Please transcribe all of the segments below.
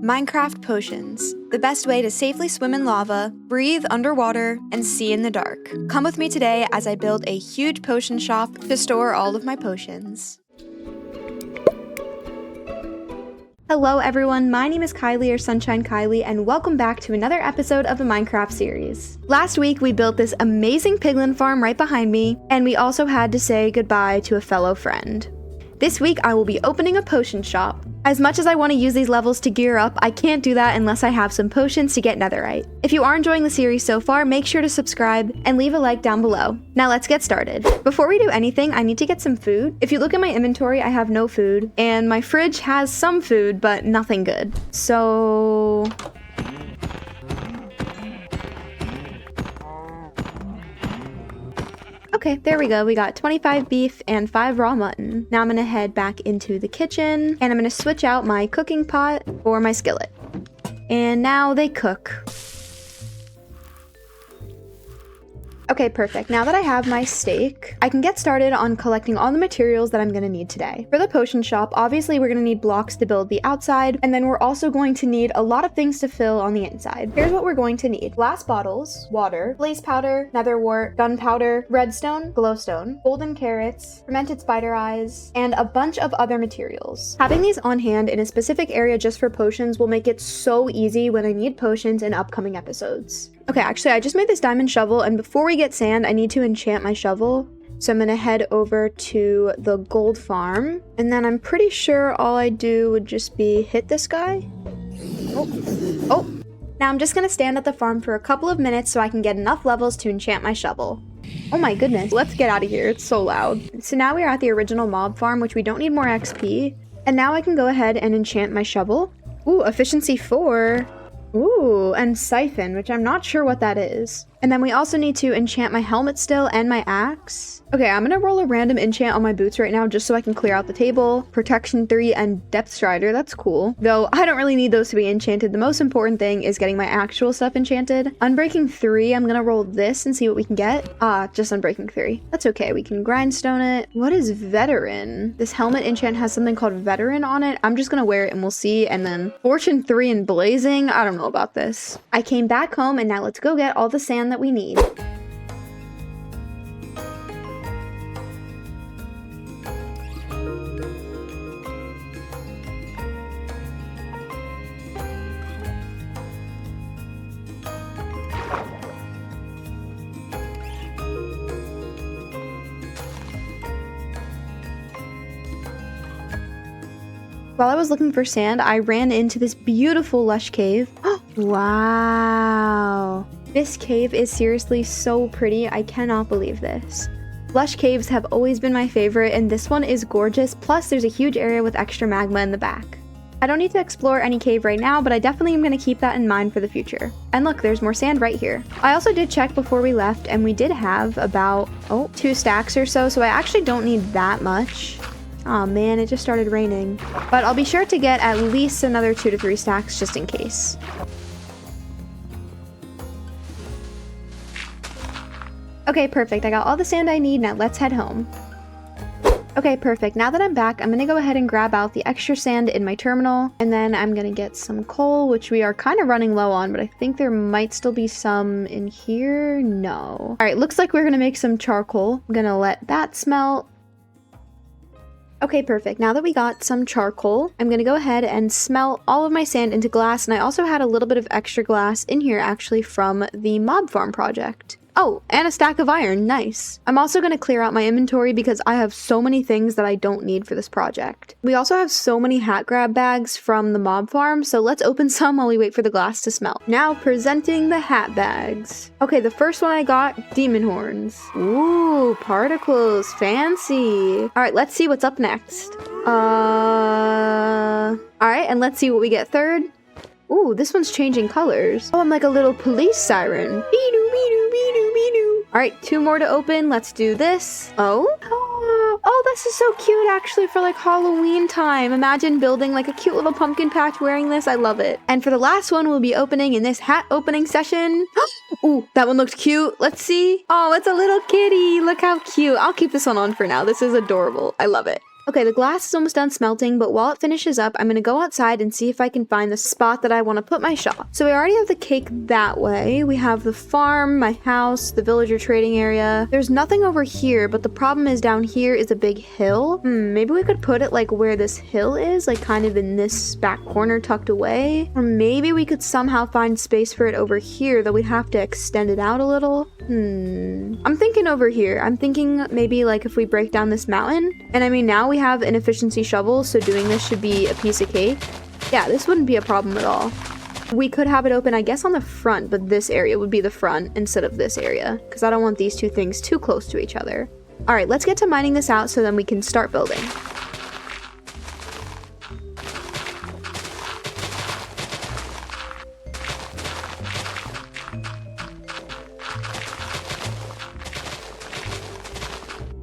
Minecraft potions, the best way to safely swim in lava, breathe underwater, and see in the dark. Come with me today as I build a huge potion shop to store all of my potions. Hello everyone, my name is Kylie or Sunshine Kylie, and welcome back to another episode of the Minecraft series. Last week we built this amazing piglin farm right behind me, and we also had to say goodbye to a fellow friend. This week I will be opening a potion shop. As much as I want to use these levels to gear up, I can't do that unless I have some potions to get netherite. If you are enjoying the series so far, make sure to subscribe and leave a like down below. Now let's get started. Before we do anything, I need to get some food. If you look at my inventory, I have no food, and my fridge has some food, but nothing good. So... okay, there we go. We got 25 beef and 5 raw mutton. Now I'm gonna head back into the kitchen and I'm gonna switch out my cooking pot for my skillet. And now they cook. Okay, perfect. Now that I have my steak, I can get started on collecting all the materials that I'm gonna need today. For the potion shop, obviously we're gonna need blocks to build the outside, and then we're also going to need a lot of things to fill on the inside. Here's what we're going to need. Glass bottles, water, blaze powder, nether wart, gunpowder, redstone, glowstone, golden carrots, fermented spider eyes, and a bunch of other materials. Having these on hand in a specific area just for potions will make it so easy when I need potions in upcoming episodes. Okay, actually, I just made this diamond shovel, and before we get sand, I need to enchant my shovel. So I'm gonna head over to the gold farm, and then I'm pretty sure all I do would just be hit this guy. Oh. Now I'm just gonna stand at the farm for a couple of minutes so I can get enough levels to enchant my shovel. Oh my goodness, let's get out of here, it's so loud. So now we're at the original mob farm, which we don't need more XP. And now I can go ahead and enchant my shovel. Ooh, efficiency 4. Ooh, and siphon, which I'm not sure what that is. And then we also need to enchant my helmet still and my axe. Okay, I'm gonna roll a random enchant on my boots right now just so I can clear out the table. Protection 3 and Depth Strider, that's cool. Though I don't really need those to be enchanted. The most important thing is getting my actual stuff enchanted. Unbreaking 3, I'm gonna roll this and see what we can get. Just Unbreaking 3. That's okay, we can grindstone it. What is Veteran? This helmet enchant has something called Veteran on it. I'm just gonna wear it and we'll see. And then Fortune 3 and Blazing, I don't know about this. I came back home and now let's go get all the sand that we need. While I was looking for sand, I ran into this beautiful lush cave. Wow. This cave is seriously so pretty. I cannot believe this. Lush caves have always been my favorite, and this one is gorgeous. Plus, there's a huge area with extra magma in the back. I don't need to explore any cave right now, but I definitely am going to keep that in mind for the future. And look, there's more sand right here. I also did check before we left, and we did have about, 2 stacks or so I actually don't need that much. Aw man, it just started raining. But I'll be sure to get at least another 2 to 3 stacks just in case. Okay, perfect. I got all the sand I need. Now let's head home. Okay, perfect. Now that I'm back, I'm gonna go ahead and grab out the extra sand in my terminal. And then I'm gonna get some coal, which we are kind of running low on, but I think there might still be some in here. No. All right, looks like we're gonna make some charcoal. I'm gonna let that smelt. Okay, perfect. Now that we got some charcoal, I'm gonna go ahead and smelt all of my sand into glass, and I also had a little bit of extra glass in here actually from the mob farm project. Oh, and a stack of iron, nice. I'm also gonna clear out my inventory because I have so many things that I don't need for this project. We also have so many hat grab bags from the mob farm, so let's open some while we wait for the glass to smelt. Now presenting the hat bags. Okay, the first one I got, demon horns. Ooh, particles, fancy. All right, let's see what's up next. All right, and let's see what we get third. Ooh, this one's changing colors. Oh, I'm like a little police siren. All right, 2 more to open. Let's do this. Oh, this is so cute actually for like Halloween time. Imagine building like a cute little pumpkin patch wearing this. I love it. And for the last one, we'll be opening in this hat opening session. Ooh, that one looked cute. Let's see. Oh, it's a little kitty. Look how cute. I'll keep this one on for now. This is adorable. I love it. Okay, the glass is almost done smelting, but while it finishes up, I'm gonna go outside and see if I can find the spot that I want to put my shop. So we already have the cake that way. We have the farm, my house, the villager trading area. There's nothing over here, but the problem is down here is a big hill. Maybe we could put it like where this hill is, like kind of in this back corner tucked away. Or maybe we could somehow find space for it over here, though we'd have to extend it out a little. I'm thinking over here. I'm thinking maybe like if we break down this mountain, and I mean now we have an efficiency shovel, so doing this should be a piece of cake. Yeah, this wouldn't be a problem at all. We could have it open, I guess, on the front, but this area would be the front instead of this area, because I don't want these two things too close to each other. All right, let's get to mining this out so then we can start building.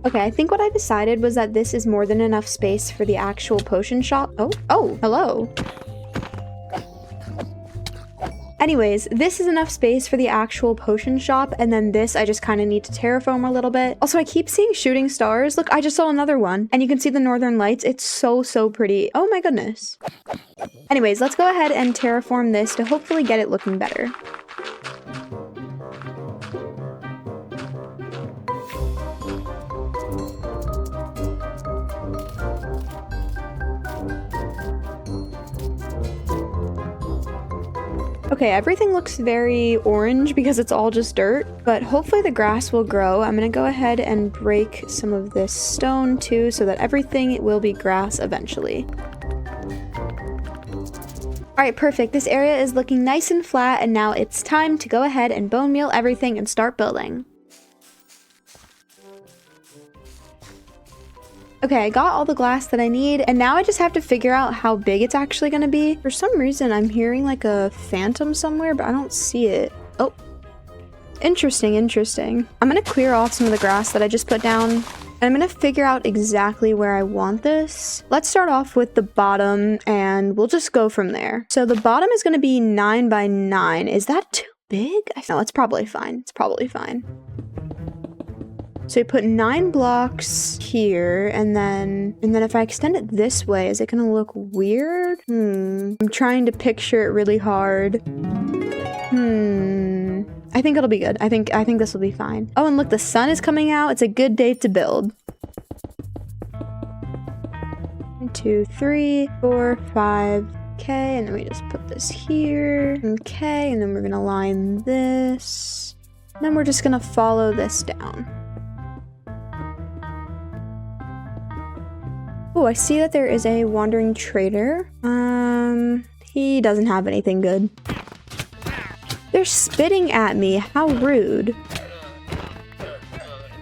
Okay, I think what I decided was that this is more than enough space for the actual potion shop. Oh, hello. Anyways, this is enough space for the actual potion shop, and then this I just kind of need to terraform a little bit. Also, I keep seeing shooting stars. Look, I just saw another one, and you can see the northern lights. It's so pretty. Oh my goodness. Anyways, let's go ahead and terraform this to hopefully get it looking better. Okay, everything looks very orange because it's all just dirt, but hopefully the grass will grow. I'm gonna go ahead and break some of this stone too so that everything will be grass eventually. Alright, perfect. This area is looking nice and flat, and now it's time to go ahead and bone meal everything and start building. Okay, I got all the glass that I need, and now I just have to figure out how big it's actually gonna be. For some reason, I'm hearing like a phantom somewhere, but I don't see it. Oh, interesting. I'm gonna clear off some of the grass that I just put down, and I'm gonna figure out exactly where I want this. Let's start off with the bottom, and we'll just go from there. So the bottom is gonna be 9 by 9. Is that too big? No, it's probably fine. So we put 9 blocks here, and then if I extend it this way, is it gonna look weird? I'm trying to picture it really hard. I think it'll be good. I think this will be fine. Oh, and look, the sun is coming out. It's a good day to build. 1, 2, 3, 4, 5. Okay, and then we just put this here. Okay, and then we're gonna line this. And then we're just gonna follow this down. Oh, I see that there is a wandering trader. He doesn't have anything good. They're spitting at me. How rude.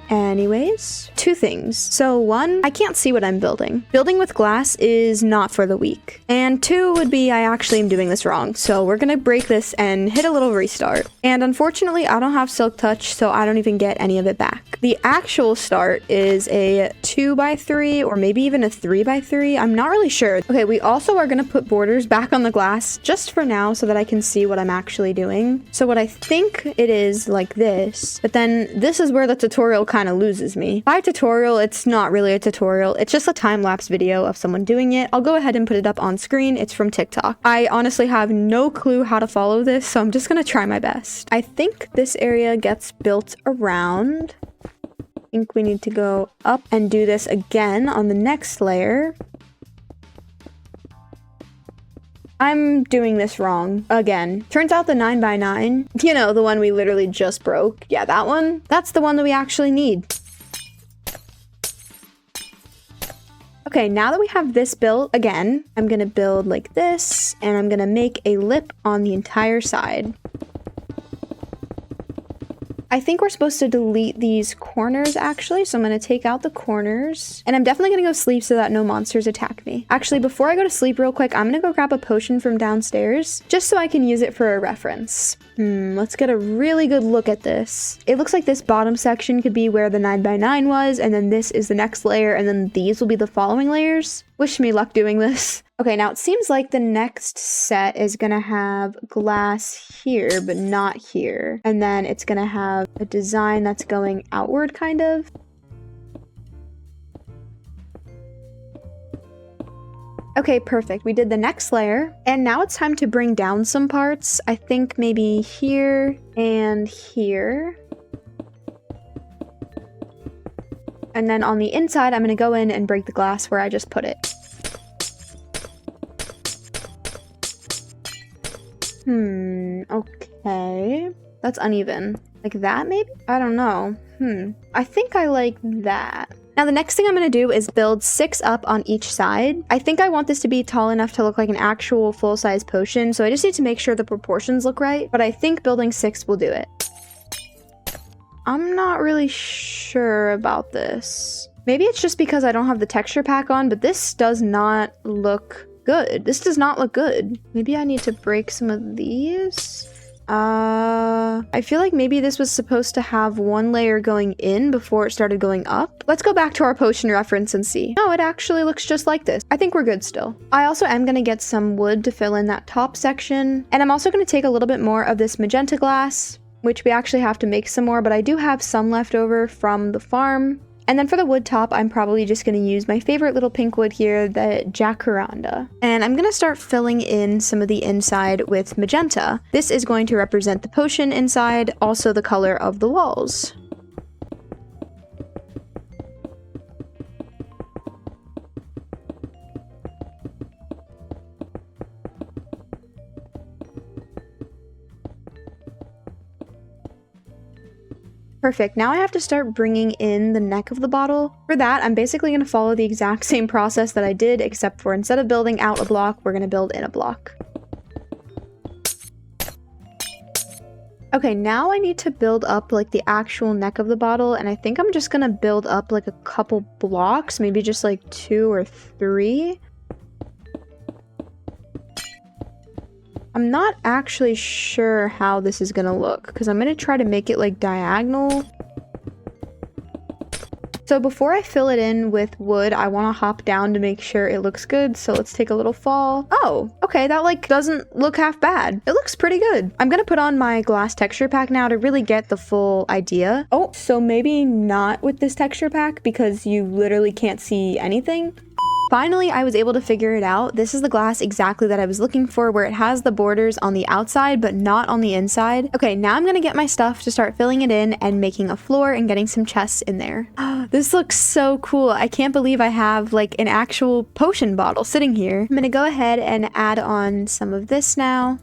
Anyways, 2 things. So 1, I can't see what I'm building. Building with glass is not for the weak. And 2 would be I actually am doing this wrong. So we're gonna break this and hit a little restart. And unfortunately, I don't have Silk Touch, so I don't even get any of it back. The actual start is a 2 by 3 or maybe even a 3 by 3. I'm not really sure. Okay, we also are gonna put borders back on the glass just for now so that I can see what I'm actually doing. So what I think it is like this, but then this is where the tutorial kind of loses me. By tutorial, it's not really a tutorial. It's just a time-lapse video of someone doing it. I'll go ahead and put it up on screen. It's from TikTok. I honestly have no clue how to follow this, so I'm just gonna try my best. I think this area gets built around. I think we need to go up and do this again on the next layer. I'm doing this wrong again. Turns out the 9 by 9, you know, the one we literally just broke. Yeah, that one. That's the one that we actually need. Okay, now that we have this built, again, I'm gonna build like this, and I'm gonna make a lip on the entire side. I think we're supposed to delete these corners actually, so I'm gonna take out the corners, and I'm definitely gonna go sleep so that no monsters attack me. Actually, before I go to sleep real quick, I'm gonna go grab a potion from downstairs just so I can use it for a reference. Let's get a really good look at this. It looks like this bottom section could be where the 9 by 9 was, and then this is the next layer, and then these will be the following layers. Wish me luck doing this. Okay, now it seems like the next set is gonna have glass here, but not here. And then it's gonna have a design that's going outward, kind of. Okay, perfect. We did the next layer. And now it's time to bring down some parts. I think maybe here and here. And then on the inside, I'm going to go in and break the glass where I just put it. Okay. That's uneven. Like that, maybe? I don't know. I think I like that. Now, the next thing I'm going to do is build 6 up on each side. I think I want this to be tall enough to look like an actual full-size potion, so I just need to make sure the proportions look right, but I think building 6 will do it. I'm not really sure about this. Maybe it's just because I don't have the texture pack on, but this does not look good. This does not look good. Maybe I need to break some of these. I feel like maybe this was supposed to have one layer going in before it started going up. Let's go back to our potion reference and see. No, it actually looks just like this. I think we're good still. I also am going to get some wood to fill in that top section. And I'm also going to take a little bit more of this magenta glass, which we actually have to make some more, but I do have some left over from the farm. And then for the wood top, I'm probably just going to use my favorite little pink wood here, the Jacaranda. And I'm going to start filling in some of the inside with magenta. This is going to represent the potion inside, also the color of the walls. Perfect. Now I have to start bringing in the neck of the bottle. For that, I'm basically going to follow the exact same process that I did, except for instead of building out a block, we're going to build in a block. Okay, now I need to build up like the actual neck of the bottle, and I think I'm just going to build up like a couple blocks, maybe just like 2 or 3. I'm not actually sure how this is gonna look, because I'm gonna try to make it like diagonal. So before I fill it in with wood, I want to hop down to make sure it looks good. So let's take a little fall. Oh, okay, that like doesn't look half bad. It looks pretty good. I'm gonna put on my glass texture pack now to really get the full idea. Oh, so maybe not with this texture pack because you literally can't see anything. Finally, I was able to figure it out. This is the glass exactly that I was looking for, where it has the borders on the outside, but not on the inside. Okay, now I'm gonna get my stuff to start filling it in and making a floor and getting some chests in there. This looks so cool. I can't believe I have like an actual potion bottle sitting here. I'm gonna go ahead and add on some of this now.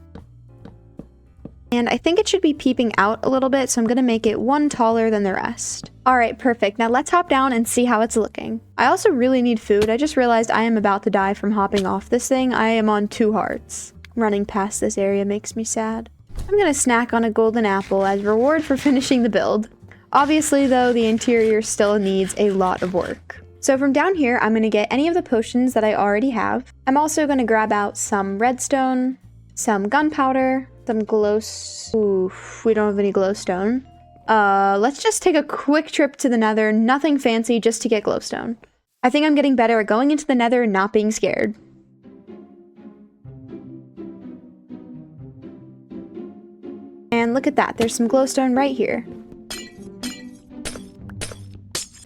And I think it should be peeping out a little bit, so I'm gonna make it one taller than the rest. All right, perfect. Now let's hop down and see how it's looking. I also really need food. I just realized I am about to die from hopping off this thing. I am on 2 hearts. Running past this area makes me sad. I'm gonna snack on a golden apple as reward for finishing the build. Obviously though, the interior still needs a lot of work. So from down here, I'm gonna get any of the potions that I already have. I'm also gonna grab out some redstone, some gunpowder, some oof, we don't have any glowstone. Let's just take a quick trip to the nether, nothing fancy, just to get glowstone. I think I'm getting better at going into the nether and not being scared. And look at that, there's some glowstone right here.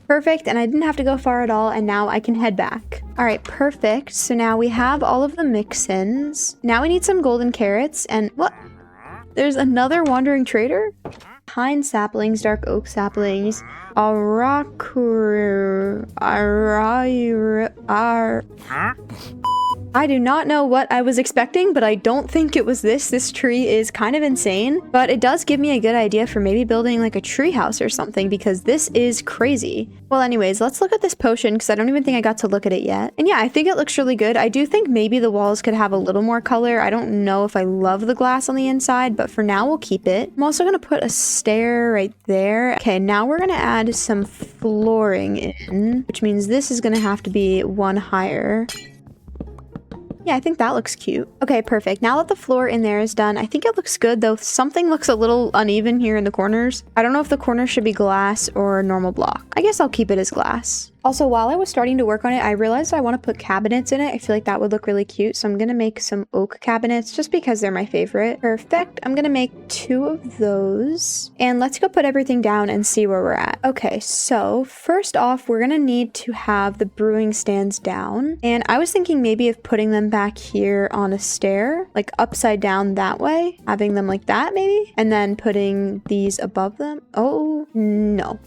Perfect, and I didn't have to go far at all, and now I can head back. All right, perfect. So now we have all of the mix-ins. Now we need some golden carrots, and what? There's another wandering trader? Pine saplings, dark oak saplings, I do not know what I was expecting, but I don't think it was this. This tree is kind of insane, but it does give me a good idea for maybe building like a tree house or something, because this is crazy. Well, anyways, let's look at this potion because I don't even think I got to look at it yet. And yeah, I think it looks really good. I do think maybe the walls could have a little more color. I don't know if I love the glass on the inside, but for now we'll keep it. I'm also going to put a stair right there. Okay, now we're going to add some flooring in, which means this is going to have to be one higher. Yeah, I think that looks cute. Okay, perfect. Now that the floor in there is done, I think it looks good, though something looks a little uneven here in the corners. I don't know if the corner should be glass or normal block. I guess I'll keep it as glass. Also, while I was starting to work on it, I realized I want to put cabinets in it. I feel like that would look really cute. So I'm going to make some oak cabinets just because they're my favorite. Perfect. I'm going to make 2 of those. And let's go put everything down and see where we're at. Okay, so first off, we're going to need to have the brewing stands down. And I was thinking maybe of putting them back here on a stair, like upside down that way, having them like that maybe, and then putting these above them. Oh, no.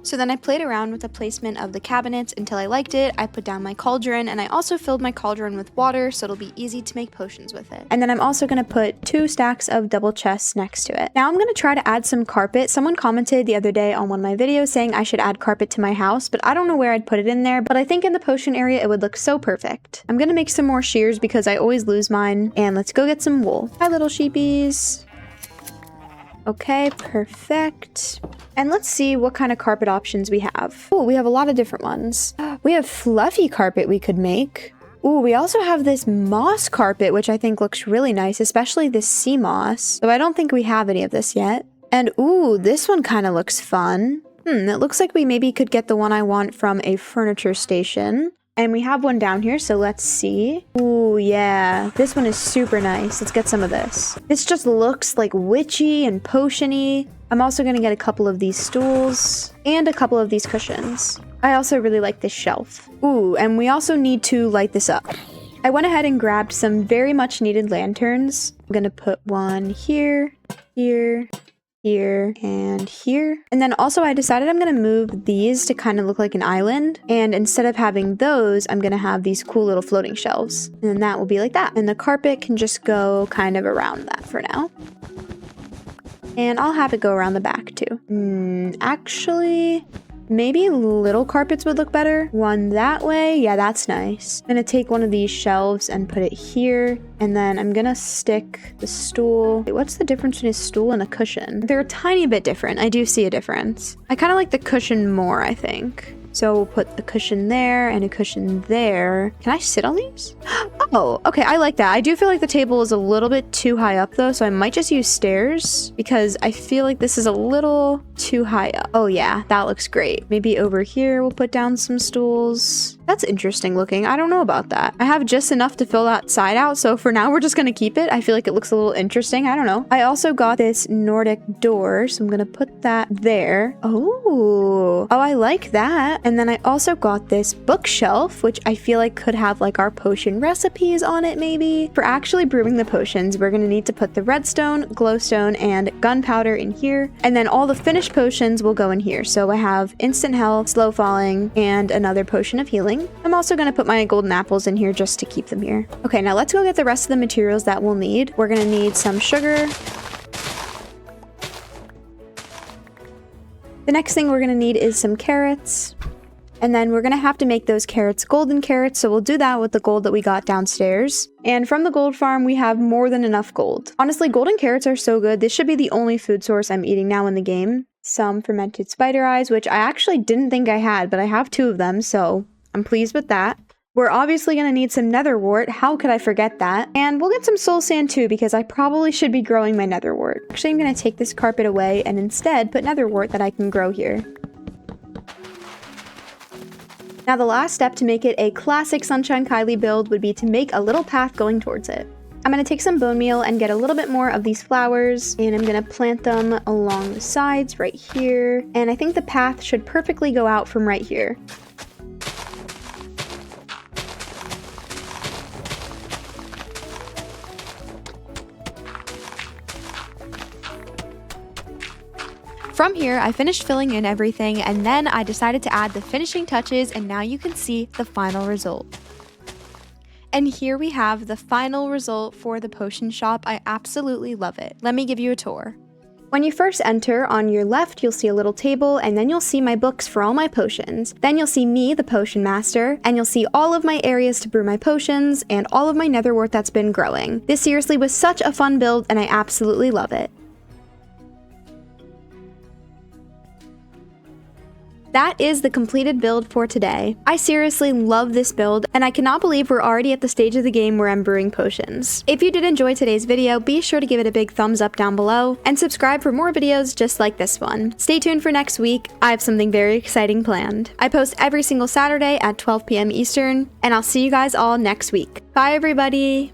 So then I played around with the placement of the cabinets until I liked it. I put down my cauldron, and I also filled my cauldron with water so it'll be easy to make potions with it. And then I'm also going to put 2 stacks of double chests next to it. Now I'm going to try to add some carpet. Someone commented the other day on one of my videos saying I should add carpet to my house, but I don't know where I'd put it in there, but I think in the potion area it would look so perfect. I'm going to make some more shears because I always lose mine, and let's go get some wool. Hi little sheepies. Okay, perfect. And let's see what kind of carpet options we have. Oh, we have a lot of different ones. We have fluffy carpet we could make. Ooh, we also have this moss carpet, which I think looks really nice, especially this sea moss. So I don't think we have any of this yet. And ooh, this one kind of looks fun. It looks like we maybe could get the one I want from a furniture station. And we have one down here, so let's see. Ooh, yeah. This one is super nice. Let's get some of this. This just looks like witchy and potion-y. I'm also going to get a couple of these stools and a couple of these cushions. I also really like this shelf. Ooh, and we also need to light this up. I went ahead and grabbed some very much needed lanterns. I'm going to put one here, here, here, and here. And then also I decided I'm going to move these to kind of look like an island. And instead of having those, I'm going to have these cool little floating shelves. And then that will be like that. And the carpet can just go kind of around that for now. And I'll have it go around the back too. Actually, maybe little carpets would look better. One that way. Yeah, that's nice. I'm gonna take one of these shelves and put it here. And then I'm gonna stick the stool. Wait, what's the difference between a stool and a cushion? They're a tiny bit different. I do see a difference. I kind of like the cushion more, I think. So we'll put a cushion there and a cushion there. Can I sit on these? Oh, okay, I like that. I do feel like the table is a little bit too high up though, so I might just use stairs because I feel like this is a little too high up. Oh yeah, that looks great. Maybe over here we'll put down some stools. That's interesting looking. I don't know about that. I have just enough to fill that side out, so for now we're just gonna keep it. I feel like it looks a little interesting. I don't know. I also got this Nordic door, so I'm gonna put that there. Oh, I like that. And then I also got this bookshelf, which I feel like could have like our potion recipes on it maybe. For actually brewing the potions, we're gonna need to put the redstone, glowstone, and gunpowder in here. And then all the finished potions will go in here. So I have instant health, slow falling, and another potion of healing. I'm also gonna put my golden apples in here just to keep them here. Okay, now let's go get the rest of the materials that we'll need. We're gonna need some sugar. The next thing we're gonna need is some carrots. And then we're gonna have to make those carrots golden carrots, so we'll do that with the gold that we got downstairs. And from the gold farm, we have more than enough gold. Honestly, golden carrots are so good. This should be the only food source I'm eating now in the game. Some fermented spider eyes, which I actually didn't think I had, but I have 2 of them, so I'm pleased with that. We're obviously going to need some nether wart. How could I forget that? And we'll get some soul sand too, because I probably should be growing my nether wart. Actually, I'm going to take this carpet away and instead put nether wart that I can grow here. Now the last step to make it a classic Sunshine Kylie build would be to make a little path going towards it. I'm going to take some bone meal and get a little bit more of these flowers, and I'm going to plant them along the sides right here. And I think the path should perfectly go out from right here. From here, I finished filling in everything, and then I decided to add the finishing touches, and now you can see the final result. And here we have the final result for the potion shop. I absolutely love it. Let me give you a tour. When you first enter, on your left, you'll see a little table, and then you'll see my books for all my potions. Then you'll see me, the potion master, and you'll see all of my areas to brew my potions, and all of my nether wart that's been growing. This seriously was such a fun build, and I absolutely love it. that is the completed build for today. I seriously love this build, and I cannot believe we're already at the stage of the game where I'm brewing potions. If you did enjoy today's video, be sure to give it a big thumbs up down below, and subscribe for more videos just like this one. Stay tuned for next week, I have something very exciting planned. I post every single Saturday at 12 p.m. Eastern, and I'll see you guys all next week. Bye everybody!